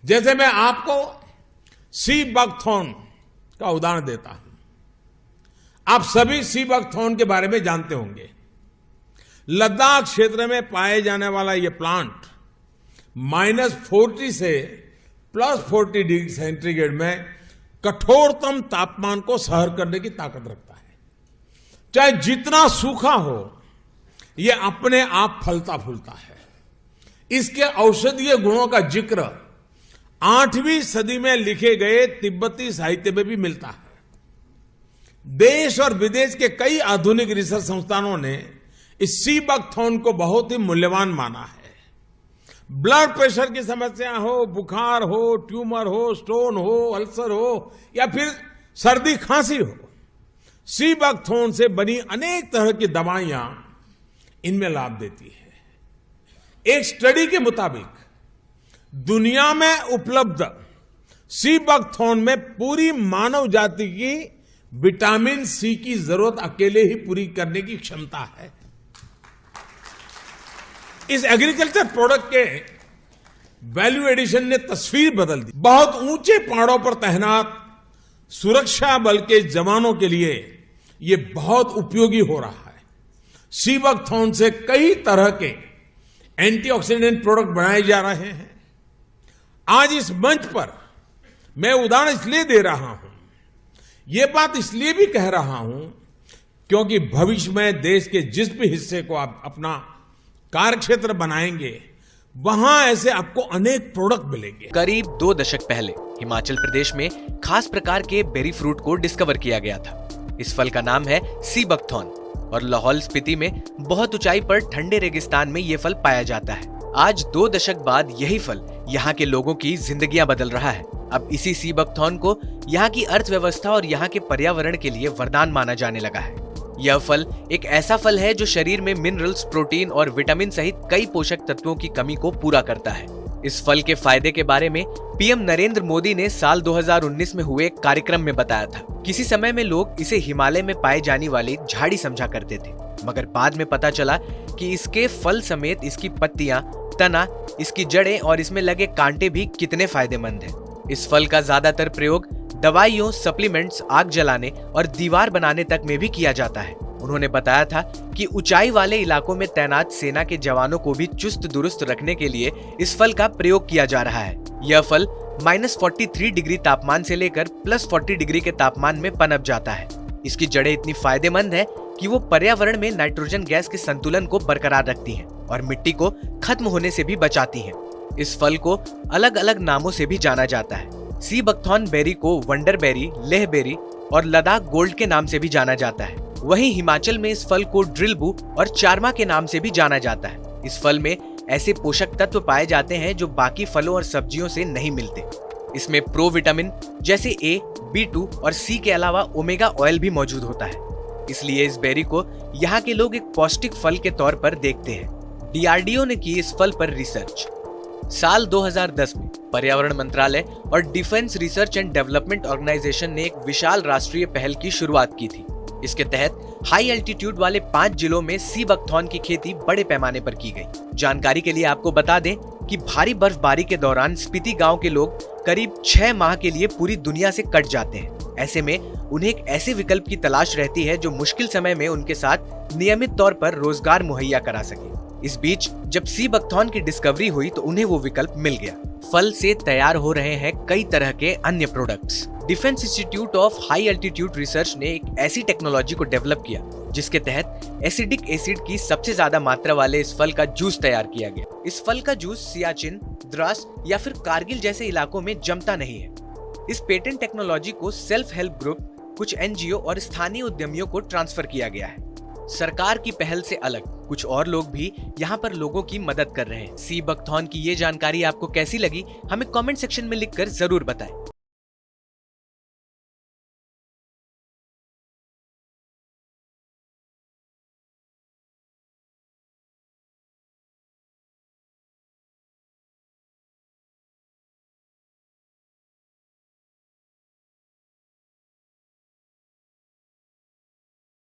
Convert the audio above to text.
जैसे मैं आपको सी बकथॉर्न का उदाहरण देता हूं। आप सभी सी बकथॉर्न के बारे में जानते होंगे। लद्दाख क्षेत्र में पाए जाने वाला यह प्लांट -40 से +40 डिग्री सेंटीग्रेड में कठोरतम तापमान को सहन करने की ताकत रखता है। चाहे जितना सूखा हो, यह अपने आप फलता फूलता है। इसके औषधीय गुणों का जिक्र 8वीं सदी में लिखे गए तिब्बती साहित्य में भी मिलता है। देश और विदेश के कई आधुनिक रिसर्च संस्थानों ने इस सी बकथॉर्न को बहुत ही मूल्यवान माना है। ब्लड प्रेशर की समस्या हो, बुखार हो, ट्यूमर हो, स्टोन हो, अल्सर हो या फिर सर्दी खांसी हो, सी बकथॉर्न से बनी अनेक तरह की दवाइयां इनमें लाभ देती है। एक स्टडी के मुताबिक दुनिया में उपलब्ध सी बकथॉर्न में पूरी मानव जाति की विटामिन सी की जरूरत अकेले ही पूरी करने की क्षमता है। इस एग्रीकल्चर प्रोडक्ट के वैल्यू एडिशन ने तस्वीर बदल दी। बहुत ऊंचे पहाड़ों पर तैनात सुरक्षा बल के जवानों के लिए यह बहुत उपयोगी हो रहा है। सी बकथॉर्न से कई तरह के एंटीऑक्सीडेंट प्रोडक्ट बनाए जा रहे हैं। आज इस मंच पर मैं उदाहरण इसलिए दे रहा हूं, यह बात इसलिए भी कह रहा हूं क्योंकि भविष्य में देश के जिस भी हिस्से को आप अपना कार्यक्षेत्र बनाएंगे, वहां ऐसे आपको अनेक प्रोडक्ट मिलेंगे। करीब 2 दशक पहले हिमाचल प्रदेश में खास प्रकार के बेरी फ्रूट को डिस्कवर किया गया था। इस फल का नाम है सी बकथॉर्न और लाहौल स्पीति में बहुत ऊंचाई पर ठंडे रेगिस्तान में ये फल पाया जाता है। आज 2 दशक बाद यही फल यहाँ के लोगों की जिंदगियां बदल रहा है। अब इसी सी बकथॉर्न को यहाँ की अर्थव्यवस्था और यहाँ के पर्यावरण के लिए वरदान माना जाने लगा है। यह फल एक ऐसा फल है जो शरीर में मिनरल्स, प्रोटीन और विटामिन सहित कई पोषक तत्वों की कमी को पूरा करता है। इस फल के फायदे के बारे में पीएम नरेंद्र मोदी ने साल 2019 में हुए एक कार्यक्रम में बताया था। किसी समय में लोग इसे हिमालय में पाए जाने वाली झाड़ी समझा करते थे, मगर बाद में पता चला कि इसके फल समेत इसकी पत्तियां, तना, इसकी जड़ें और इसमें लगे कांटे भी कितने फायदेमंद हैं। इस फल का ज्यादातर प्रयोग दवाइयों, सप्लीमेंट्स, आग जलाने और दीवार बनाने तक में भी किया जाता है। उन्होंने बताया था कि ऊंचाई वाले इलाकों में तैनात सेना के जवानों को भी चुस्त दुरुस्त रखने के लिए इस फल का प्रयोग किया जा रहा है। यह फल -43 डिग्री तापमान से लेकर +40 डिग्री के तापमान में पनप जाता है। इसकी जड़ें इतनी फायदेमंद है कि वो पर्यावरण में नाइट्रोजन गैस के संतुलन को बरकरार रखती हैं और मिट्टी को खत्म होने से भी बचाती हैं। इस फल को अलग अलग नामों से भी जाना जाता है। सी बकथॉर्न बेरी को वंडर बेरी, लेह बेरी और लद्दाख गोल्ड के नाम से भी जाना जाता है। वहीं हिमाचल में इस फल को ड्रिलबू और चारमा के नाम से भी जाना जाता है। इस फल में ऐसे पोषक तत्व पाए जाते हैं जो बाकी फलों और सब्जियों से नहीं मिलते। इसमें प्रो विटामिन जैसे ए, B2 और C के अलावा ओमेगा ऑयल भी मौजूद होता है। इसलिए इस बेरी को यहाँ के लोग एक पौष्टिक फल के तौर पर देखते हैं। DRDO ने की इस फल पर रिसर्च। साल 2010 में पर्यावरण मंत्रालय और defence research and development organisation ने एक विशाल राष्ट्रीय पहल की शुरुआत की थी। इसके तहत हाई एल्टीट्यूड वाले 5 जिलों में सी बकथॉर्न की खेती बड़े पैमाने पर की गई। जानकारी के लिए आपको बता दें कि भारी बर्फबारी के दौरान स्पीति गांव के लोग करीब 6 माह के लिए पूरी दुनिया से कट जाते हैं। ऐसे में उन्हें एक ऐसे विकल्प की तलाश रहती है जो मुश्किल समय में उनके साथ नियमित तौर पर रोजगार मुहैया करा सके। इस बीच जब सी बकथॉर्न की डिस्कवरी हुई तो उन्हें वो विकल्प मिल गया। फल से तैयार हो रहे हैं कई तरह के अन्य products. Defence institute of high altitude research ने एक ऐसी टेक्नोलॉजी को डेवलप किया जिसके तहत एसिडिक एसिड की सबसे ज्यादा मात्रा वाले इस फल का जूस तैयार किया गया। इस फल का जूस सियाचिन, द्रास या फिर कारगिल जैसे इलाकों में जमता नहीं है। इस पेटेंट टेक्नोलॉजी को सेल्फ हेल्प ग्रुप, कुछ NGO और स्थानीय उद्यमियों को ट्रांसफर किया गया है। सरकार की पहल से अलग कुछ और लोग भी यहाँ पर लोगों की मदद कर रहे हैं। सी बकथॉर्न की ये जानकारी आपको कैसी लगी, हमें कमेंट सेक्शन में लिखकर जरूर बताएं।